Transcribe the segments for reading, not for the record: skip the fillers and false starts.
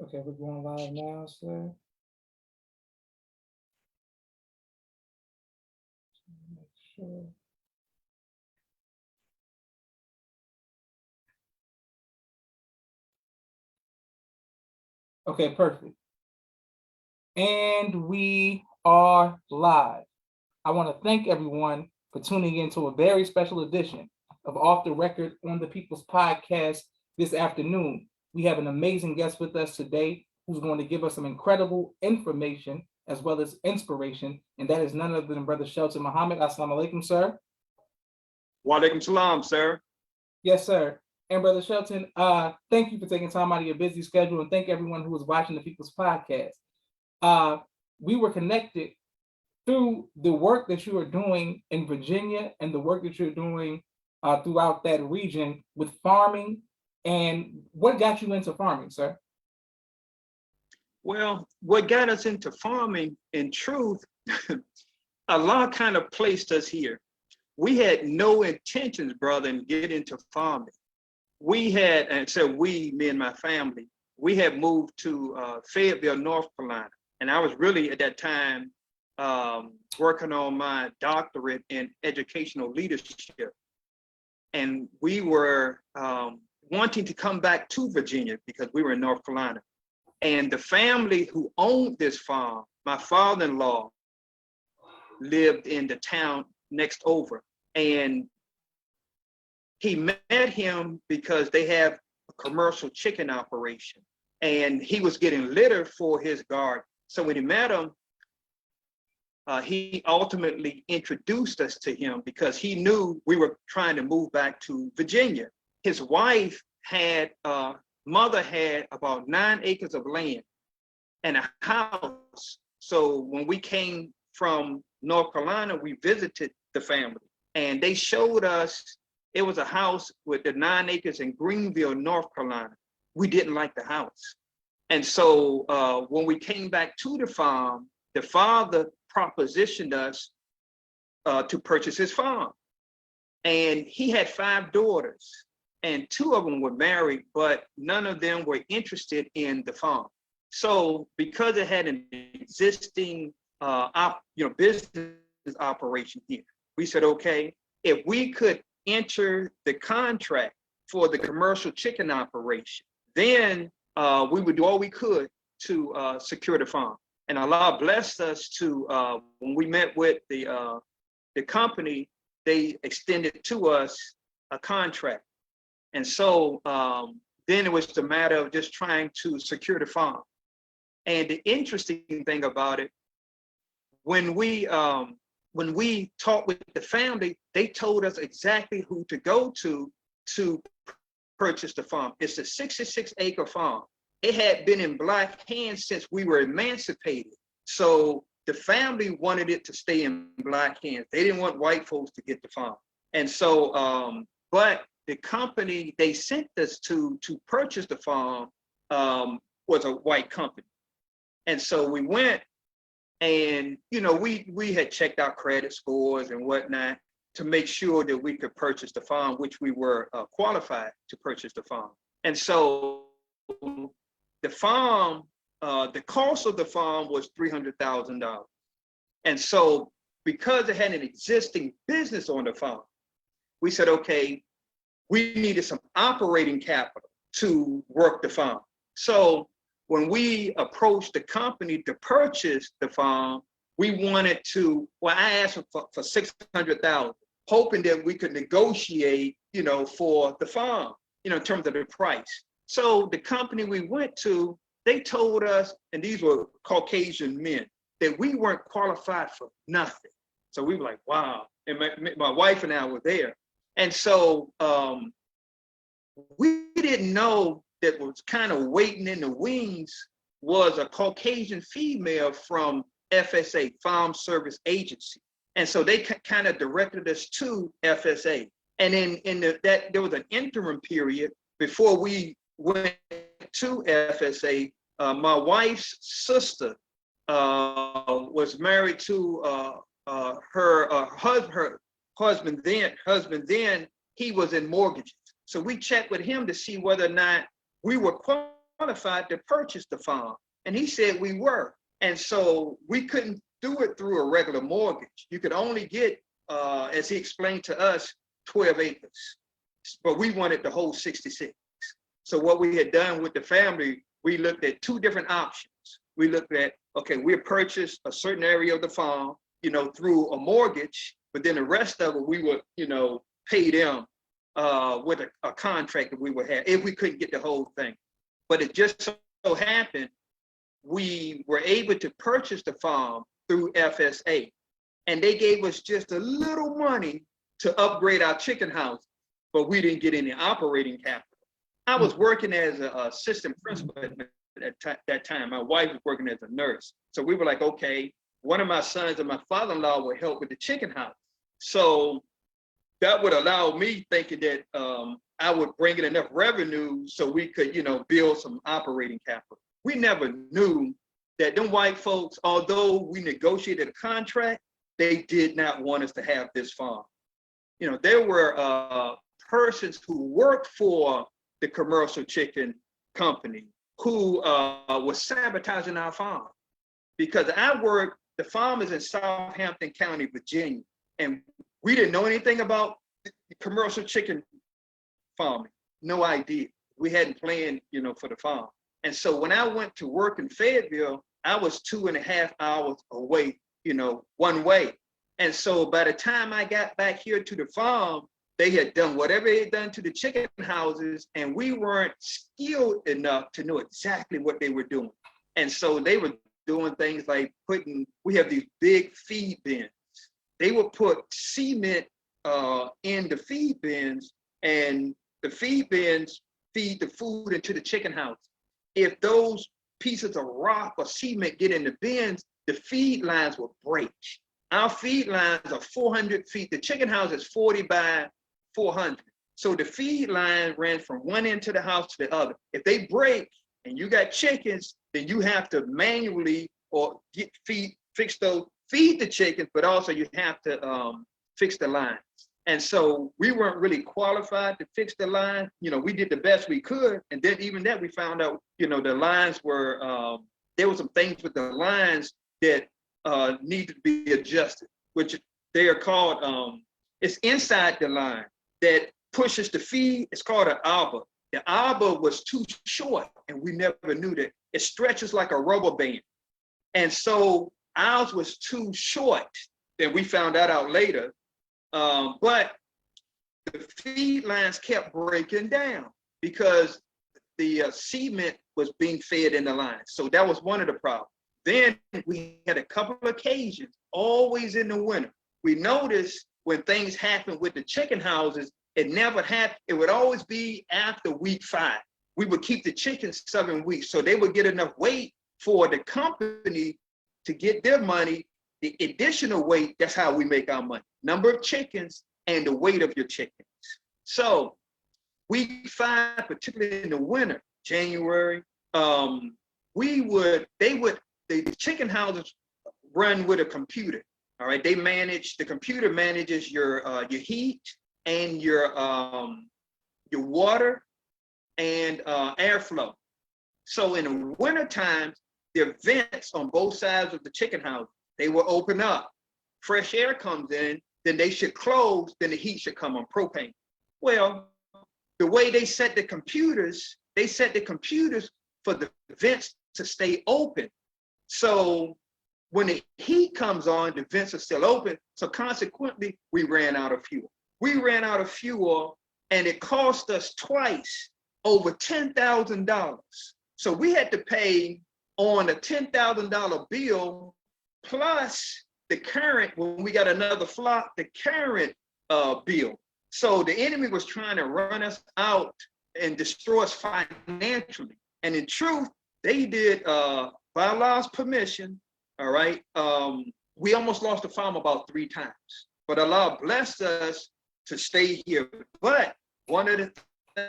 Okay, we're going live now, sir. Make sure. Okay, perfect. And we are live. I want to thank everyone for tuning in to a very special edition of Off the Record on the People's Podcast this afternoon. We have an amazing guest with us today who's going to give us some incredible information as well as inspiration, and that is none other than Brother Shelton Muhammad. Assalamu alaikum, sir. Wa alaikum salam, sir. Yes, sir. And Brother Shelton, thank you for taking time out of your busy schedule, and thank everyone who was watching the People's Podcast. We were connected through the work that you are doing in Virginia and the work that you're doing throughout that region with farming. And what got you into farming, sir? Well, what got us into farming, in truth, Allah kind of placed us here. We had no intentions, brother, in getting into farming. We had, and so we, me and my family, we had moved to Fayetteville, North Carolina. And I was really at that time working on my doctorate in educational leadership. And we were wanting to come back to Virginia because we were in North Carolina. And the family who owned this farm, my father-in-law lived in the town next over. And he met him because they have a commercial chicken operation. And he was getting litter for his garden. So when he met him, he ultimately introduced us to him because he knew we were trying to move back to Virginia. His wife had, mother had about 9 acres of land and a house. So when we came from North Carolina, we visited the family and they showed us, it was a house with the 9 acres in Greenville, North Carolina. We didn't like the house. And so when we came back to the farm, the father propositioned us to purchase his farm. And he had 5 daughters and 2 of them were married, but none of them were interested in the farm. So because it had an existing business operation here, we said, okay, if we could enter the contract for the commercial chicken operation, then we would do all we could to secure the farm. And Allah blessed us to, when we met with the company, they extended to us a contract. And so then it was the matter of just trying to secure the farm. And the interesting thing about it, when we talked with the family, they told us exactly who to go to purchase the farm. It's a 66-acre farm. It had been in Black hands since we were emancipated. So the family wanted it to stay in Black hands. They didn't want white folks to get the farm. And so, but the company they sent us to purchase the farm was a white company. And so we went and, we had checked our credit scores and whatnot to make sure that we could purchase the farm, which we were qualified to purchase the farm. And so the farm, the cost of the farm was $300,000. And so because it had an existing business on the farm, we said, okay, we needed some operating capital to work the farm. So when we approached the company to purchase the farm, we wanted to, I asked for $600,000, hoping that we could negotiate, for the farm, in terms of the price. So the company we went to, they told us, and these were Caucasian men, that we weren't qualified for nothing. So we were like, wow. And my wife and I were there. And so we didn't know that was kind of waiting in the wings was a Caucasian female from FSA, Farm Service Agency. And so they kind of directed us to FSA. And there was an interim period before we went to FSA. My wife's sister was married to her husband then he was in mortgages. So we checked with him to see whether or not we were qualified to purchase the farm? And he said we were. And so we couldn't do it through a regular mortgage. You could only get, as he explained to us, 12 acres. But we wanted the whole 66. So what we had done with the family, we looked at two different options. We looked at, okay, we'll purchase a certain area of the farm, through a mortgage, but then the rest of it, we would, pay them with a contract that we would have if we couldn't get the whole thing. But it just so happened, we were able to purchase the farm through FSA. And they gave us just a little money to upgrade our chicken house, but we didn't get any operating capital. I was working as an assistant principal at that time. My wife was working as a nurse. So we were like, okay, one of my sons and my father-in-law would help with the chicken house. So that would allow me thinking that I would bring in enough revenue so we could, build some operating capital. We never knew that them white folks, although we negotiated a contract, they did not want us to have this farm. There were persons who worked for the commercial chicken company who was sabotaging our farm. Because the farm is in Southampton County, Virginia, and we didn't know anything about the commercial chicken farming, no idea. We hadn't planned, for the farm. And so when I went to work in Fayetteville, I was 2.5 hours away, one way. And so by the time I got back here to the farm, they had done whatever they had done to the chicken houses, and we weren't skilled enough to know exactly what they were doing. And so they were doing things like we have these big feed bins. They would put cement in the feed bins, and the feed bins feed the food into the chicken house. If those pieces of rock or cement get in the bins, the feed lines will break. Our feed lines are 400 feet. The chicken house is 40 by 400. So the feed line ran from one end to the house to the other. If they break and you got chickens, then you have to manually or feed the chickens, but also you have to fix the lines. And so we weren't really qualified to fix the line. We did the best we could. And then even that we found out, the lines were, there were some things with the lines that needed to be adjusted, which they are called, it's inside the line that pushes the feed. It's called an arbor. The arbor was too short, and we never knew that. It stretches like a rubber band. And so ours was too short, and we found that out later. But the feed lines kept breaking down because the cement was being fed in the line. So that was one of the problems. Then we had a couple of occasions, always in the winter. We noticed when things happened with the chicken houses, it never happened. It would always be after week 5. We would keep the chickens 7 weeks, so they would get enough weight for the company to get their money. The additional weight, that's how we make our money. Number of chickens and the weight of your chickens. So week 5, particularly in the winter, January, the chicken houses run with a computer. All right, the computer manages your heat and your water and airflow. So in the winter times, the vents on both sides of the chicken house, they will open up. Fresh air comes in, then they should close, then the heat should come on propane. Well, the way they set the computers for the vents to stay open. So when the heat comes on, the vents are still open. So consequently, we ran out of fuel. And it cost us twice over $10,000. So we had to pay on a $10,000 bill plus the current, when we got another flock, the current bill. So the enemy was trying to run us out and destroy us financially. And in truth, they did, by Allah's permission, all right, we almost lost the farm about 3 times. But Allah blessed us to stay here. But one of the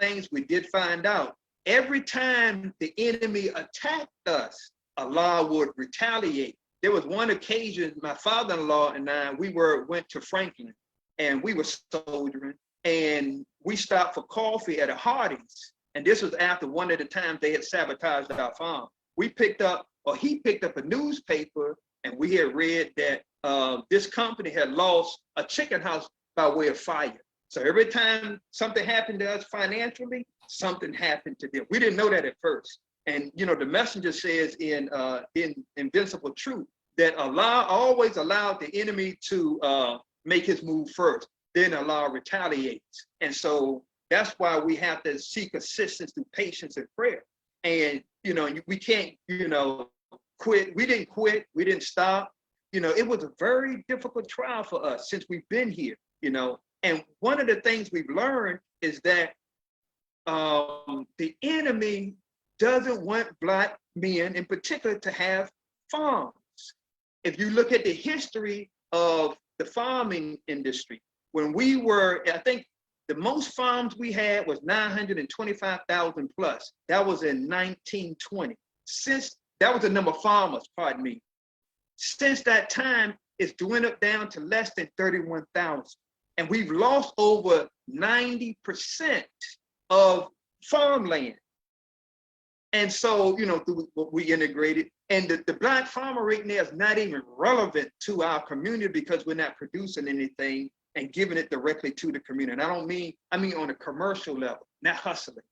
things we did find out, every time the enemy attacked us, Allah would retaliate. There was one occasion, my father-in-law and I, went to Franklin, and we were soldiering, and we stopped for coffee at a Hardee's. And this was after one of the times they had sabotaged our farm. He picked up a newspaper, and we had read that this company had lost a chicken house by way of fire. So every time something happened to us financially, something happened to them. We didn't know that at first. And the messenger says in Invincible Truth that Allah always allowed the enemy to make his move first. Then Allah retaliates. And so that's why we have to seek assistance through patience and prayer. And we can't quit. We didn't quit. We didn't stop. It was a very difficult trial for us since we've been here. And one of the things we've learned is that the enemy doesn't want Black men in particular to have farms. If you look at the history of the farming industry, when we were, I think the most farms we had was 925,000 plus. That was in 1920. That was the number of farmers, pardon me. Since that time, it's dwindled down to less than 31,000. And we've lost over 90% of farmland. And so, we integrated, and the Black farmer right now is not even relevant to our community because we're not producing anything and giving it directly to the community. And I mean on a commercial level, not hustling.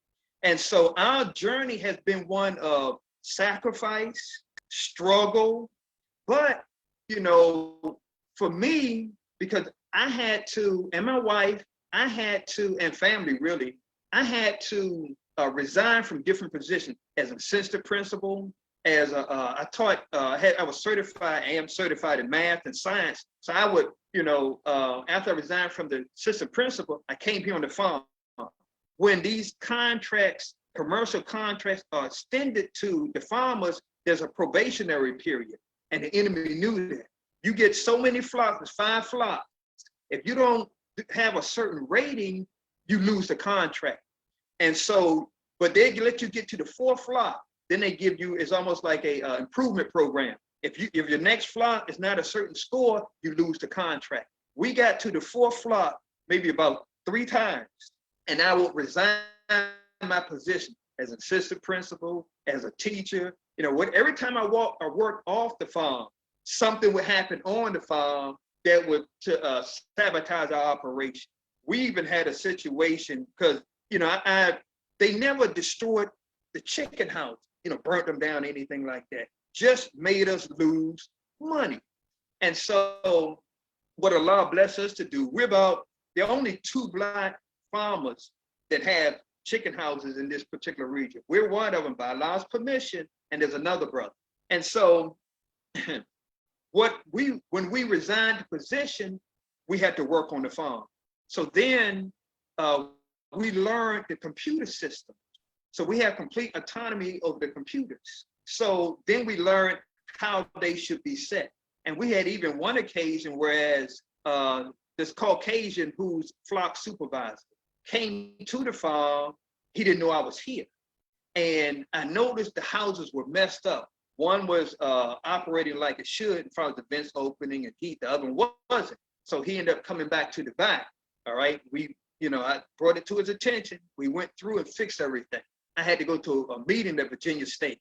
And so our journey has been one of sacrifice, struggle, but, for me, because I had to, and my wife, I had to, and family really, I had to resign from different positions as an assistant principal, as I taught, I was certified, I am certified in math and science. So I would, after I resigned from the assistant principal, I came here on the farm. When these contracts, commercial contracts are extended to the farmers, there's a probationary period. And the enemy knew that. You get so many flocks, there's 5 flocks. If you don't have a certain rating, you lose the contract. And so, but they let you get to the 4th flock, then they give you, it's almost like a improvement program. If your next flock is not a certain score, you lose the contract. We got to the 4th flock maybe about 3 times, and I would resign my position as an assistant principal, as a teacher. Every time I worked off the farm, something would happen on the farm that would sabotage our operation. We even had a situation because they never destroyed the chicken house, burnt them down, anything like that. Just made us lose money. And so what Allah blessed us to do, there are only 2 Black farmers that have chicken houses in this particular region. We're one of them by Allah's permission, and there's another brother. And so when we resigned the position, we had to work on the farm. So then we learned the computer system. So we have complete autonomy over the computers. So then we learned how they should be set. And we had even one occasion whereas this Caucasian who's flock supervisor came to the farm, he didn't know I was here. And I noticed the houses were messed up. One was operating like it should in front of the vents opening and heat, the other one wasn't. So he ended up coming back to the back, all right? I brought it to his attention. We went through and fixed everything. I had to go to a meeting at Virginia State.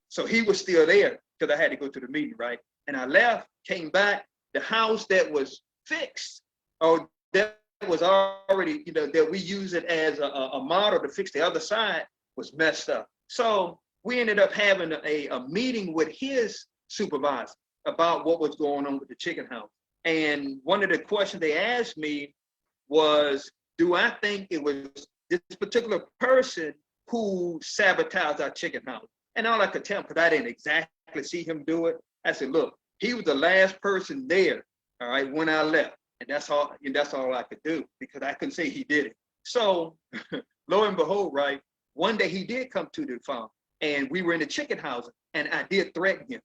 So he was still there because I had to go to the meeting, right? And I left, came back, the house that was fixed, or that was already, that we use it as a model to fix the other side, was messed up. So we ended up having a meeting with his supervisor about what was going on with the chicken house. And one of the questions they asked me was, do I think it was this particular person who sabotaged our chicken house? And all I could tell him, because I didn't exactly see him do it, I said, look, he was the last person there, all right, when I left. And that's all I could do, because I couldn't say he did it. So lo and behold, right, one day he did come to the farm, and we were in the chicken house, and I did threaten him,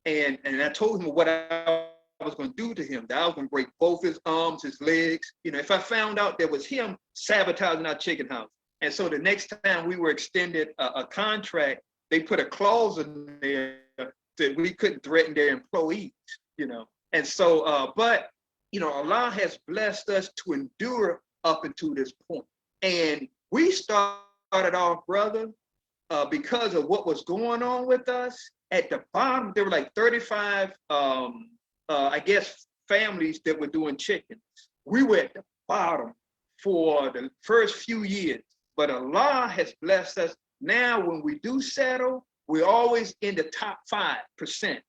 and I told him what I was going to do to him, that I was going to break both his arms, his legs, if I found out that was him sabotaging our chicken house. And so the next time we were extended a contract, they put a clause in there that we couldn't threaten their employees, And so, but, Allah has blessed us to endure up until this point. And we started started off, brother, because of what was going on with us. At the bottom, there were like 35, I guess, families that were doing chickens. We were at the bottom for the first few years, but Allah has blessed us. Now, when we do settle, we're always in the top 5%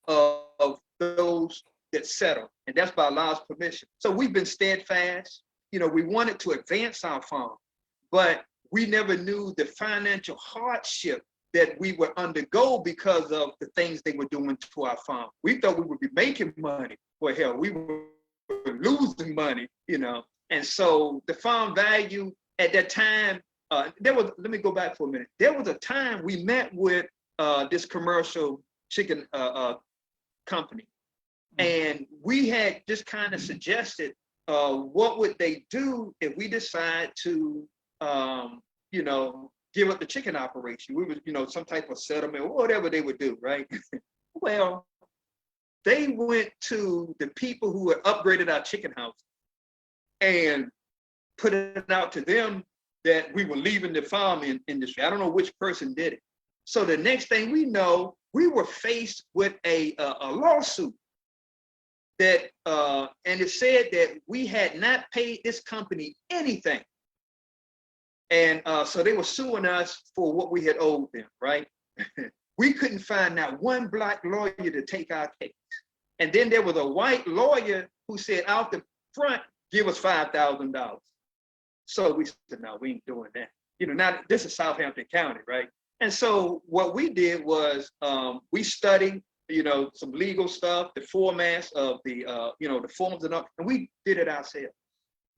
of those that settle, and that's by Allah's permission. So we've been steadfast. You know, we wanted to advance our farm, but we never knew the financial hardship that we would undergo because of the things they were doing to our farm. We thought we would be making money. Well, hell, we were losing money, you know. And so the farm value at that time, let me go back for a minute. There was a time we met with this commercial chicken company, and we had just kind of suggested what would they do if we decide to, you know, give up the chicken operation. We would, you know, some type of settlement or whatever they would do, right? Well, they went to the people who had upgraded our chicken house and put it out to them that we were leaving the farming industry. I don't know which person did it. So the next thing we know, we were faced with a lawsuit that, and it said that we had not paid this company anything. And so they were suing us for what we had owed them, right? We couldn't find not one black lawyer to take our case. And then there was a white lawyer who said out the front, give us $5,000. So we said, no, we ain't doing that. You know, now this is Southampton County, right? And so what we did was we studied, you know, some legal stuff, the formats of the, you know, the forms and all, and we did it ourselves.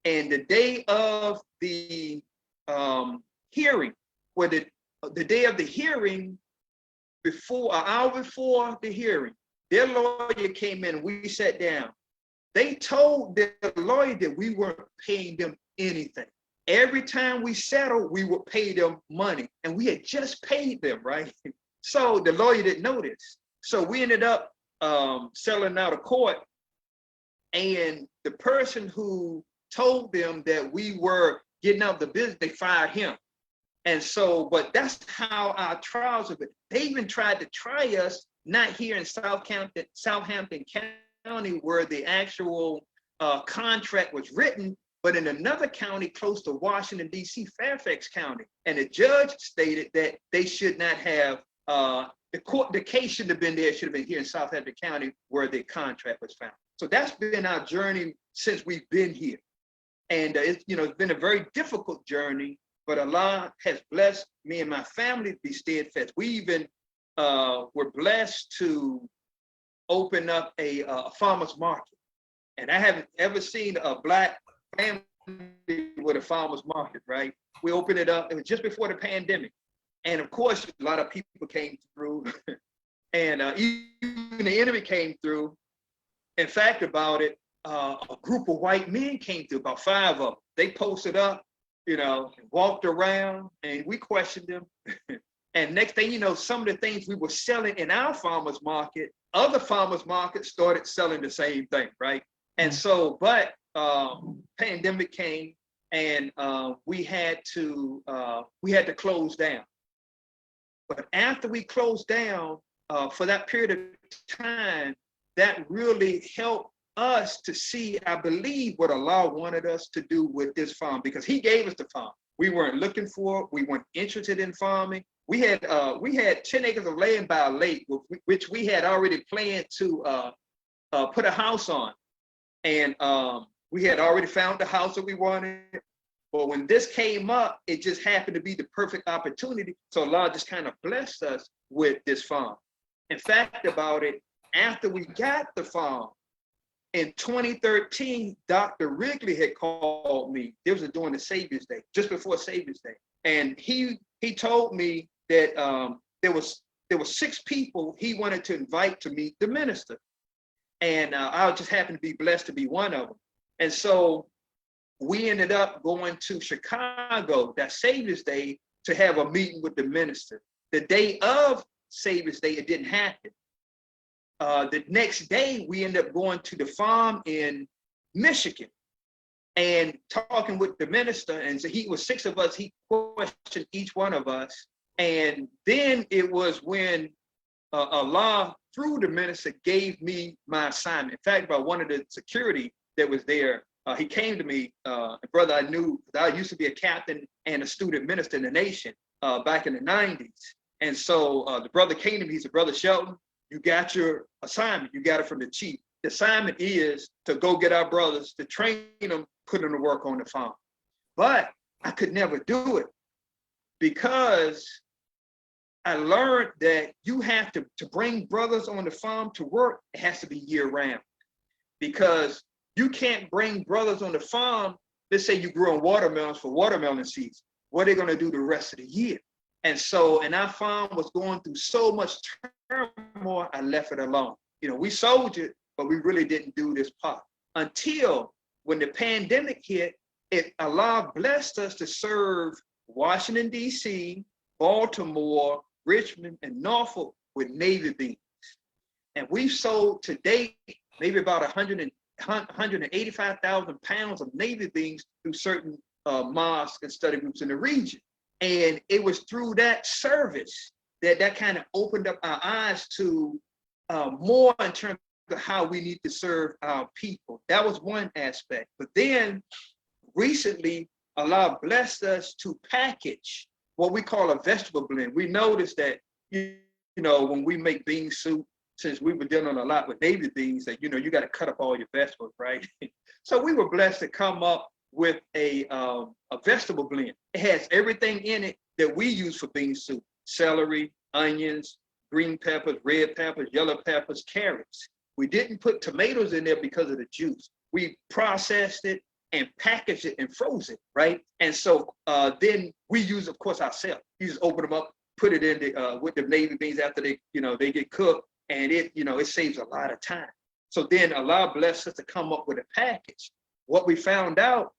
And the day of the hearing, where the day of the hearing, before, an hour before the hearing, their lawyer came in and we sat down. They told their lawyer that we weren't paying them anything. Every time we settled, we would pay them money, and we had just paid them, right? So the lawyer didn't know this. So we ended up selling out of court, and the person who told them that we were getting out of the business, they fired him. And so, but that's how our trials have been. They even tried to try us, not here in Southampton County, where the actual contract was written, but in another county close to Washington, D.C., Fairfax County. And the judge stated that they should not have, the case shouldn't have been there, it should have been here in Southampton County where the contract was found. So that's been our journey since we've been here. And it's, you know, it's been a very difficult journey, but Allah has blessed me and my family to be steadfast. We even were blessed to open up a farmer's market. And I haven't ever seen a black family with a farmer's market, right? We opened it up, it was just before the pandemic. And of course, a lot of people came through and even the enemy came through. In fact, about it, a group of white men came through, about 5 of them. They posted up, you know, walked around, and we questioned them. And next thing you know, some of the things we were selling in our farmer's market, other farmers markets started selling the same thing, right? And so, but pandemic came, and we had to close down. But after we closed down, for that period of time, that really helped us to see, I believe, what Allah wanted us to do with this farm, because He gave us the farm. We weren't looking for it. We weren't interested in farming. We had 10 acres of land by a lake, which we had already planned to put a house on. And we had already found the house that we wanted. But when this came up, it just happened to be the perfect opportunity. So Allah just kind of blessed us with this farm. In fact, about it, after we got the farm, in 2013, Dr. Wrigley had called me. This was during the Savior's Day, just before Savior's Day. And he told me that there were 6 people he wanted to invite to meet the minister. And I just happened to be blessed to be one of them. And so we ended up going to Chicago that Savior's Day to have a meeting with the minister. The day of Savior's Day, it didn't happen. The next day, we ended up going to the farm in Michigan. and talking with the minister. And so he was 6 of us. He questioned each one of us. And then it was when Allah, through the minister, gave me my assignment. In fact, by one of the security that was there, he came to me, brother, I knew, I used to be a captain and a student minister in the nation back in the 90s. And so the brother came to me, he said, Brother Shelton, you got your assignment. You got it from the chief. The assignment is to go get our brothers, to train them, put them to work on the farm. But I could never do it because I learned that you have to bring brothers on the farm to work, it has to be year round. Because you can't bring brothers on the farm, let's say you growing watermelons for watermelon season. What are they gonna do the rest of the year? And so, and our farm was going through so much turmoil, I left it alone. You know, we soldiered, but we really didn't do this part. Until when the pandemic hit, Allah blessed us to serve Washington, D.C., Baltimore, Richmond, and Norfolk with Navy beans. And we've sold to date maybe about 185,000 pounds of Navy beans through certain mosques and study groups in the region. And it was through that service that kind of opened up our eyes to more in terms of how we need to serve our people. That was one aspect. But then recently, Allah blessed us to package what we call a vegetable blend. We noticed that, you know, when we make bean soup, since we were dealing a lot with Navy beans, that, you know, you got to cut up all your vegetables, right? So we were blessed to come up with a vegetable blend. It has everything in it that we use for bean soup: celery, onions, green peppers, red peppers, yellow peppers, carrots. We didn't put tomatoes in there because of the juice. We processed it and packaged it and froze it, right? And so then we use, of course, ourselves. You just open them up, put it in the with the Navy beans after they, you know, they get cooked, and it, you know, it saves a lot of time. So then Allah blessed us to come up with a package. What we found out,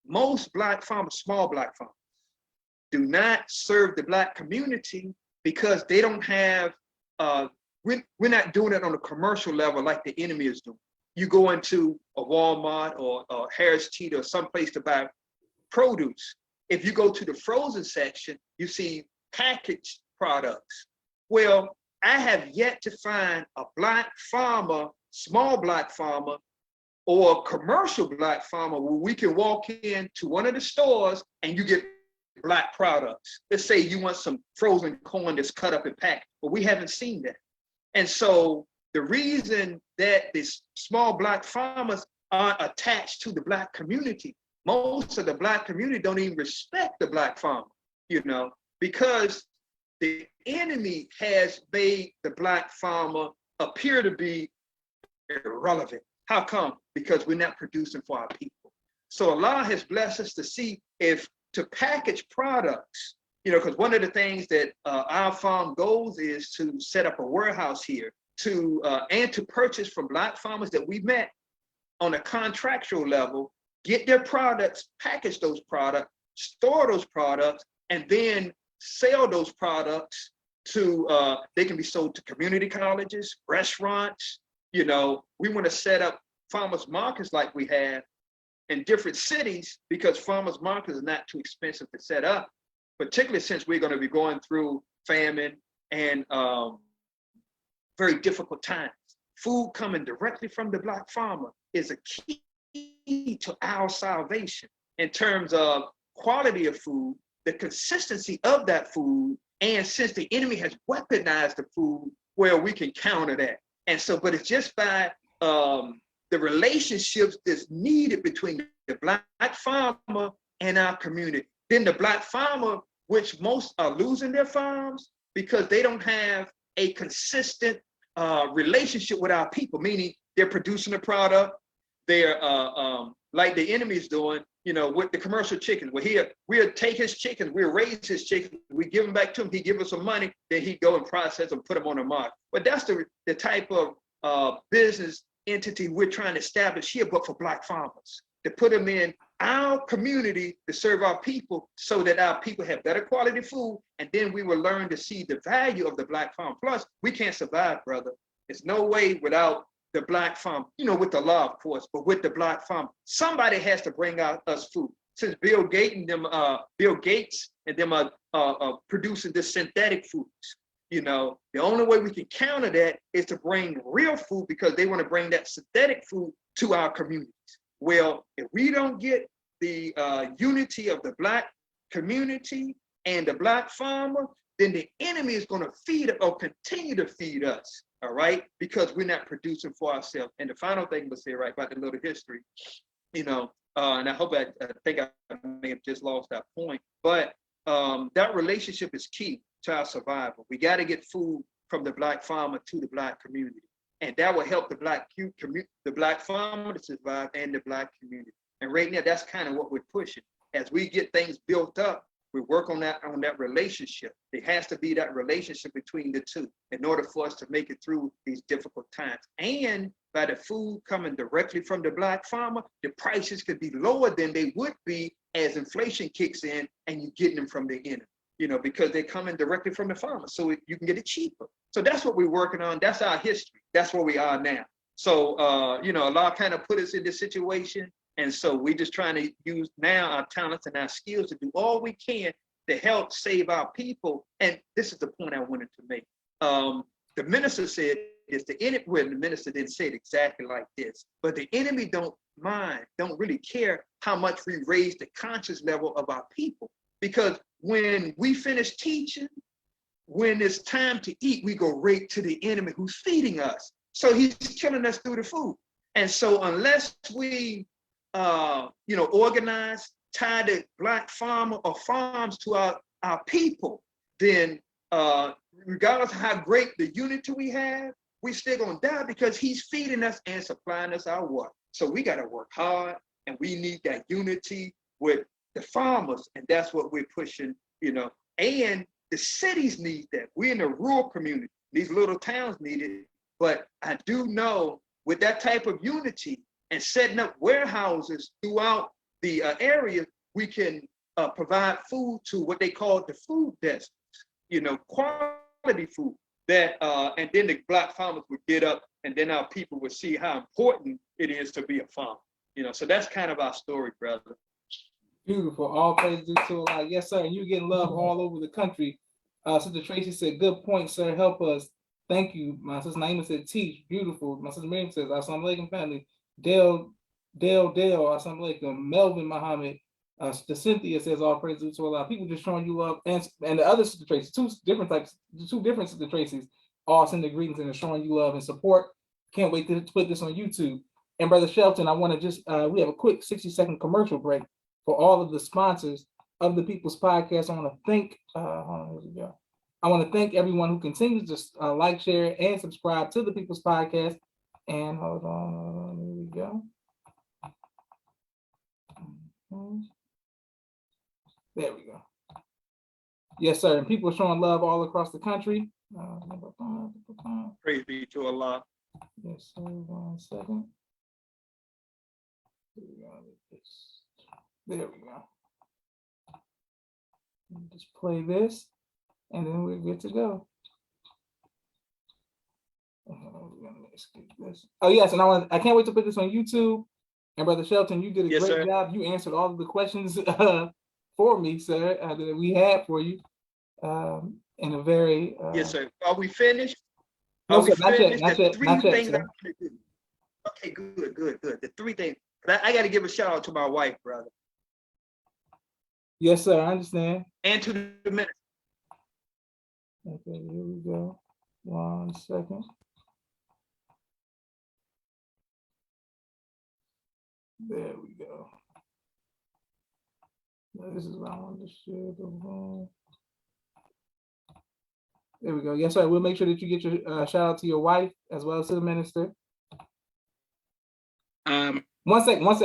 most Black farmers, small Black farmers, do not serve the Black community because they don't have, we're not doing it on a commercial level like the enemy is doing. You go into a Walmart or Harris Teeter or someplace to buy produce. If you go to the frozen section, you see packaged products. Well, I have yet to find a Black farmer, small Black farmer, or a commercial Black farmer where we can walk into one of the stores and you get Black products. Let's say you want some frozen corn that's cut up and packed, but we haven't seen that. And so the reason that these small Black farmers aren't attached to the Black community, most of the Black community don't even respect the Black farmer, you know, because the enemy has made the Black farmer appear to be irrelevant. How come? Because we're not producing for our people. So Allah has blessed us to see if to package products, you know, because one of the things that our farm goals is to set up a warehouse here to and to purchase from Black farmers that we met on a contractual level, get their products, package those products, store those products, and then sell those products to, they can be sold to community colleges, restaurants. You know, we want to set up farmers markets like we have in different cities because farmers markets are not too expensive to set up, particularly since we're going to be going through famine and very difficult times. Food coming directly from the Black farmer is a key to our salvation in terms of quality of food, the consistency of that food, and since the enemy has weaponized the food, where we can counter that. And so, but it's just by the relationships that's needed between the Black farmer and our community. Then the Black farmer, which most are losing their farms because they don't have a consistent relationship with our people, meaning they're producing a product, they're like the enemy is doing, you know, with the commercial chickens. We'll take his chickens, we'll raise his chickens, we give them back to him, he give us some money, then he go and process them, put them on the market. But that's the type of business entity we're trying to establish here, but for Black farmers, to put them in our community to serve our people so that our people have better quality food, and then we will learn to see the value of the Black farm. Plus, we can't survive, brother. There's no way without the black farm, you know, with the law, of course, but with the black farm, somebody has to bring out us food. Since Bill Gates and them are producing this synthetic foods, you know, the only way we can counter that is to bring real food, because they want to bring that synthetic food to our communities. Well, if we don't get the unity of the black community and the black farmer, then the enemy is going to feed or continue to feed us, all right? Because we're not producing for ourselves. And the final thing we'll say, right, about the little history, you know, and I hope I think I may have just lost that point, but that relationship is key to our survival. We got to get food from the black farmer to the black community, and that will help the black farmer to survive and the black community. And right now, that's kind of what we're pushing. As we get things built up, we work on that relationship. There has to be that relationship between the two in order for us to make it through these difficult times. And by the food coming directly from the black farmer, the prices could be lower than they would be as inflation kicks in and you're getting them from the enemy, you know, because they're coming directly from the farmer. So you can get it cheaper. So that's what we're working on. That's our history. That's where we are now. So, you know, Allah kind of put us in this situation. And so we're just trying to use now our talents and our skills to do all we can to help save our people. And this is the point I wanted to make. The minister said, the minister didn't say it exactly like this, but the enemy don't really care how much we raise the conscious level of our people. Because when we finish teaching, when it's time to eat, we go right to the enemy who's feeding us. So he's killing us through the food. And so unless we you know, organize, tie the black farmer or farms to our people, then regardless of how great the unity we have, we still gonna die because he's feeding us and supplying us our water. So we gotta work hard, and we need that unity with the farmers, and that's what we're pushing, you know. And the cities need that. We're in a rural community. These little towns need it. But I do know with that type of unity and setting up warehouses throughout the area, we can provide food to what they call the food deserts, you know, quality food that, and then the black farmers would get up, and then our people would see how important it is to be a farmer, you know. So that's kind of our story, brother. Beautiful. All praise due to Allah. Yes, sir. And you getting love all over the country. Sister Tracy said, good point, sir. Help us. Thank you. My sister Naima said, teach. Beautiful. My sister Miriam says, Assalamu alaikum, family. Dale, Assalamu alaikum. Melvin Muhammad. The Cynthia says, all praise due to Allah. People just showing you love. And the other Sister Tracy, two different Sister Tracy's, all sending greetings and showing you love and support. Can't wait to put this on YouTube. And Brother Shelton, I want to just, we have a quick 60-second commercial break for all of the sponsors of the People's Podcast. I want to thank, I want to thank everyone who continues to like, share, and subscribe to the People's Podcast. And hold on, here we go. There we go. Yes, sir. And people are showing love all across the country. Praise be to Allah. Yes, sir. 1 second. There we go. Just play this, and then we're good to go. Oh yes, and I can't wait to put this on YouTube. And Brother Shelton, you did a great job. You answered all of the questions for me, sir, that we had for you in a very yes, sir. Are we finished? No, sir, not yet. Not yet. Okay, good. The three things. I got to give a shout out to my wife, brother. Yes, sir. I understand. And to the minister. Okay, here we go. 1 second. There we go. Now, this is what I want to share the room. There we go. Yes, sir. We'll make sure that you get your shout out to your wife as well as to the minister. 1 second. Here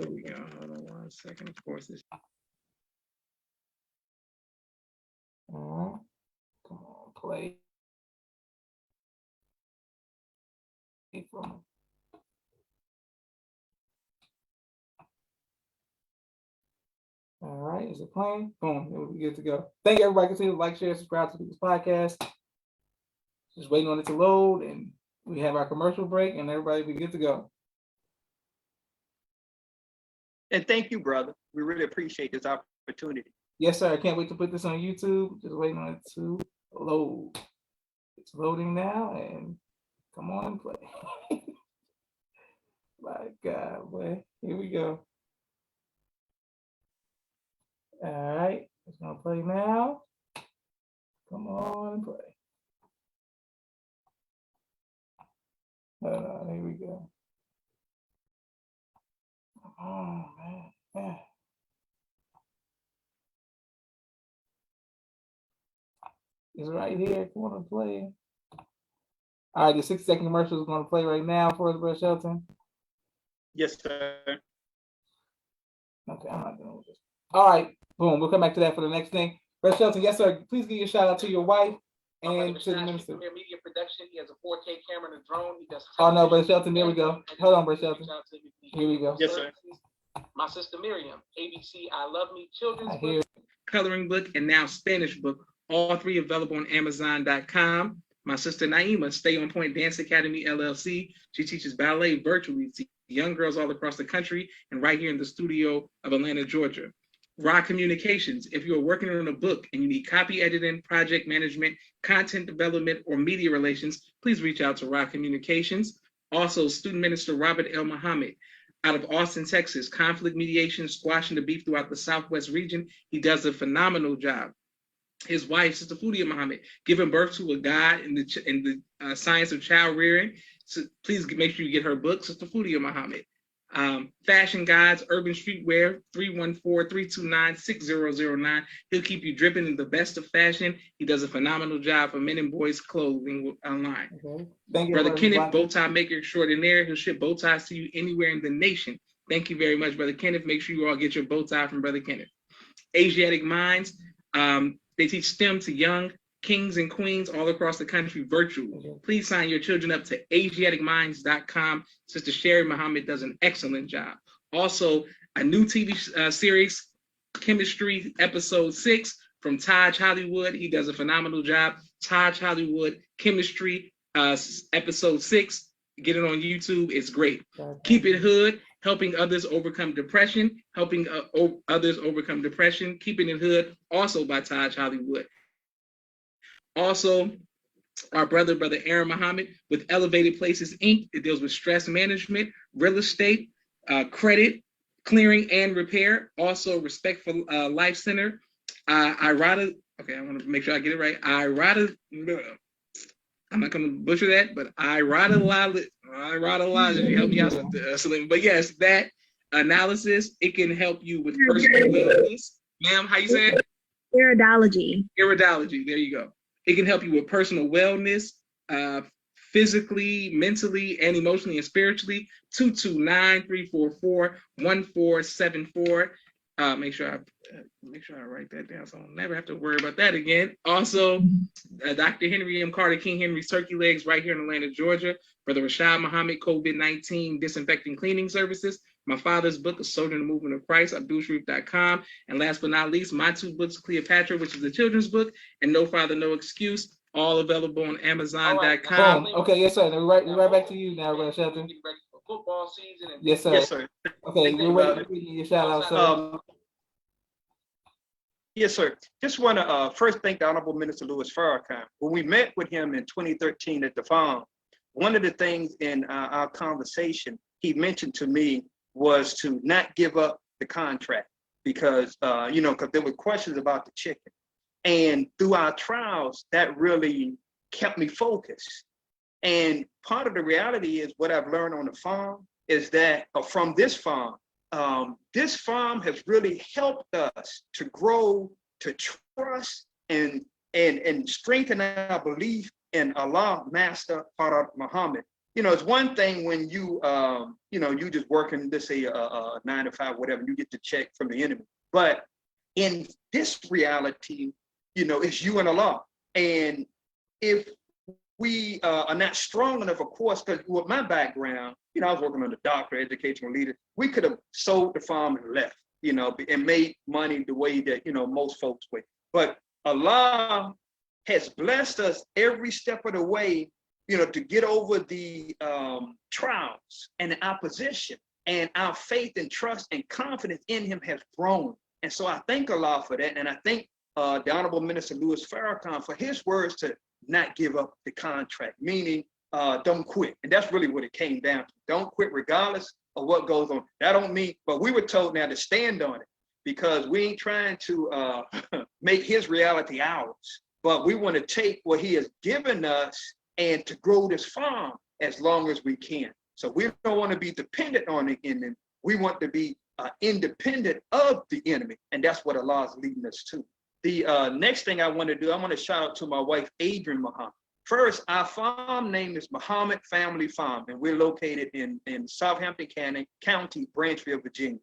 we go. Hold on 1 second. Of course, this. All right. Come on, play. All right, is it playing? Boom, we're good to go. Thank you, everybody. Continue to like, share, subscribe to People's Podcast. Just waiting on it to load, and We have our commercial break, and everybody be good to go. And thank you, brother. We really appreciate this opportunity. Yes, sir. I can't wait to put this on YouTube. Just waiting on it to load. It's loading now, and come on, play. My God, boy. Here we go. All right, it's gonna play now. Come on, play. Here we go. Oh man. Yeah. It's right here. Come on, play. All right, the 6-second commercial is going to play right now for us, Brother Shelton. Yes, sir. Okay, I'm not doing this. All right, boom. We'll come back to that for the next thing. Brother Shelton, yes, sir. Please give a shout out to your wife and to the minister. Media production. He has a 4K camera and a drone. He does. Oh no, Brother Shelton. There we go. Hold on, Brother Shelton. Here we go. Yes, sir. My sister Miriam, ABC I Love Me children's book, coloring book, and now Spanish book. All three available on Amazon.com. My sister Naima, Stay on Point Dance Academy LLC. She teaches ballet virtually to young girls all across the country and right here in the studio of Atlanta, Georgia. Raw Communications. If you're working on a book and you need copy editing, project management, content development, or media relations, please reach out to Raw Communications. Also, student minister Robert L. Muhammad out of Austin, Texas, conflict mediation, squashing the beef throughout the Southwest region. He does a phenomenal job. His wife, Sister Fudia Muhammad, giving birth to a God in the science of child rearing. So please make sure you get her book, Sister Fudia Muhammad. Fashion Guides, Urban Streetwear, 314-329-6009. He'll keep you dripping in the best of fashion. He does a phenomenal job for men and boys clothing online. Okay. Thank you, Brother Kenneth, bow tie maker extraordinaire. He'll ship bow ties to you anywhere in the nation. Thank you very much, Brother Kenneth. Make sure you all get your bow tie from Brother Kenneth. Asiatic Minds. They teach STEM to young kings and queens all across the country virtually. Okay. Please sign your children up to AsiaticMinds.com. Sister Sherry Muhammad does an excellent job. Also, a new TV series, Chemistry, Episode 6 from Taj Hollywood. He does a phenomenal job. Taj Hollywood, Chemistry, Episode 6. Get it on YouTube. It's great. Okay. Keep It Hood. Helping others overcome depression, keeping it hood, also by Taj Hollywood. Also, our brother Aaron Muhammad with Elevated Places, Inc. It deals with stress management, real estate, credit, clearing and repair. Also, Respectful Life Center. I want to make sure I get it right. I'm not going to butcher that, but Iradology, help me out, Celine. But yes, that analysis, it can help you with personal wellness. Ma'am, how you say it? Iridology. Iridology, there you go. It can help you with personal wellness, physically, mentally, and emotionally and spiritually. 229-344-1474. Make sure I write that down so I'll never have to worry about that again. Also, Dr. Henry M. Carter, King Henry's Turkey Legs right here in Atlanta, Georgia. Brother Rashad Muhammad, COVID-19 disinfecting cleaning services. My father's book, A Soldier in the Movement of Christ, AbdulSharif.com. And last but not least, my two books, Cleopatra, which is a children's book, and No Father, No Excuse, all available on Amazon.com. Okay, yes, sir. We're right back to you now, Brother Shelton. Football season. Yes, sir. Yes, sir. Okay, we're waiting for your shout out, sir. Yes, sir. Just want to first thank the Honorable Minister Louis Farrakhan. When we met with him in 2013 at the farm, one of the things in our conversation he mentioned to me was to not give up the contract because, because there were questions about the chicken. And through our trials, that really kept me focused. And part of the reality is what I've learned on the farm is that from this farm has really helped us to grow, to trust and strengthen our belief in Allah, Master, Father Muhammad. It's one thing when you just working, let's say a 9 to 5, whatever, you get the check from the enemy. But in this reality, it's you and Allah. And if we are not strong enough, of course, because with my background, I was working on a doctor, educational leader. We could have sold the farm and left, and made money the way that, most folks would. But Allah has blessed us every step of the way, to get over the trials and the opposition. And our faith and trust and confidence in him has grown. And so I thank Allah for that. And I thank the Honorable Minister Louis Farrakhan for his words to not give up the contract, meaning don't quit. And that's really what it came down to. Don't quit regardless of what goes on. That don't mean, but we were told now to stand on it, because we ain't trying to make his reality ours, but we want to take what he has given us and to grow this farm as long as we can. So we don't want to be dependent on the enemy. We want to be independent of the enemy. And that's what Allah is leading us to. The next thing I want to do, I want to shout out to my wife, Adrian Muhammad. First, our farm name is Muhammad Family Farm, and we're located in Southampton County, Branchville, Virginia.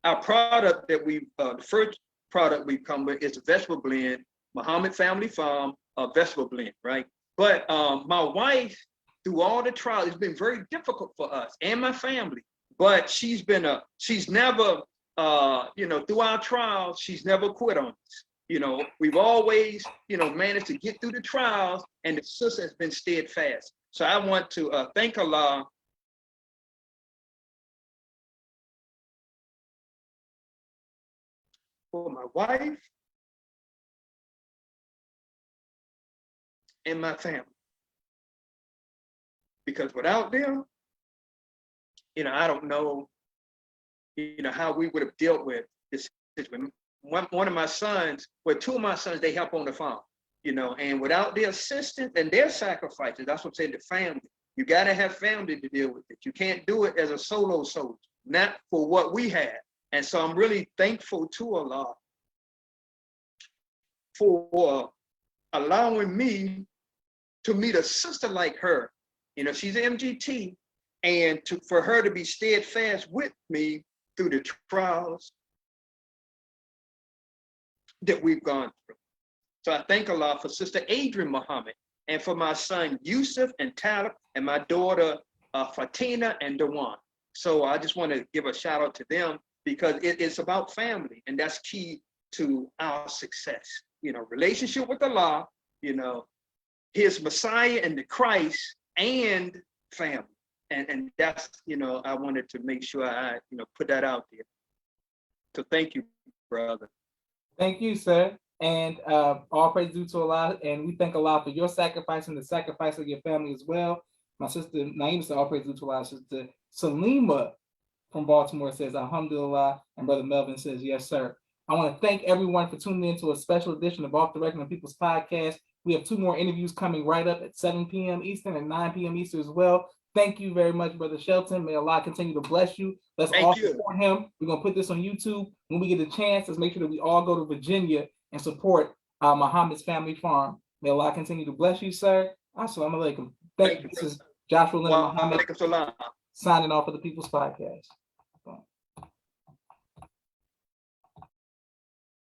Our product that the first product we come with is a vegetable blend, Muhammad Family Farm, vegetable blend, right? But my wife, through all the trials, it's been very difficult for us and my family. But she's never, through our trials, she's never quit on us. We've always, managed to get through the trials, and the sister has been steadfast. So I want to thank Allah for my wife and my family. Because without them, I don't know, how we would have dealt with this situation. One of my sons, two of my sons, they help on the farm, and without their assistance and their sacrifices, that's what I'm saying, the family. You got to have family to deal with it. You can't do it as a solo soldier, not for what we have. And so I'm really thankful to Allah for allowing me to meet a sister like her. She's an MGT, and for her to be steadfast with me through the trials that we've gone through. So I thank Allah for Sister Adrian Muhammad, and for my son Yusuf and Talib, and my daughter Fatina and Dewan. So I just want to give a shout out to them, because it's about family, and that's key to our success. Relationship with Allah, his Messiah and the Christ, and family. And that's, I wanted to make sure I, put that out there. So thank you, brother. Thank you, sir. And all praise due to Allah. And we thank Allah for your sacrifice and the sacrifice of your family as well. My sister Naima said, all praise due to Allah. Sister Salima from Baltimore says, Alhamdulillah. And Brother Melvin says, yes, sir. I want to thank everyone for tuning in to a special edition of Off the Record on People's Podcast. We have 2 more interviews coming right up at 7 p.m. Eastern and 9 p.m. Eastern as well. Thank you very much, Brother Shelton. May Allah continue to bless you. Let's all support him. We're going to put this on YouTube. When we get a chance, let's make sure that we all go to Virginia and support Muhammad's Family Farm. May Allah continue to bless you, sir. Assalamu alaikum. Thank you. This is Joshua Leonard Muhammad signing off of the People's Podcast.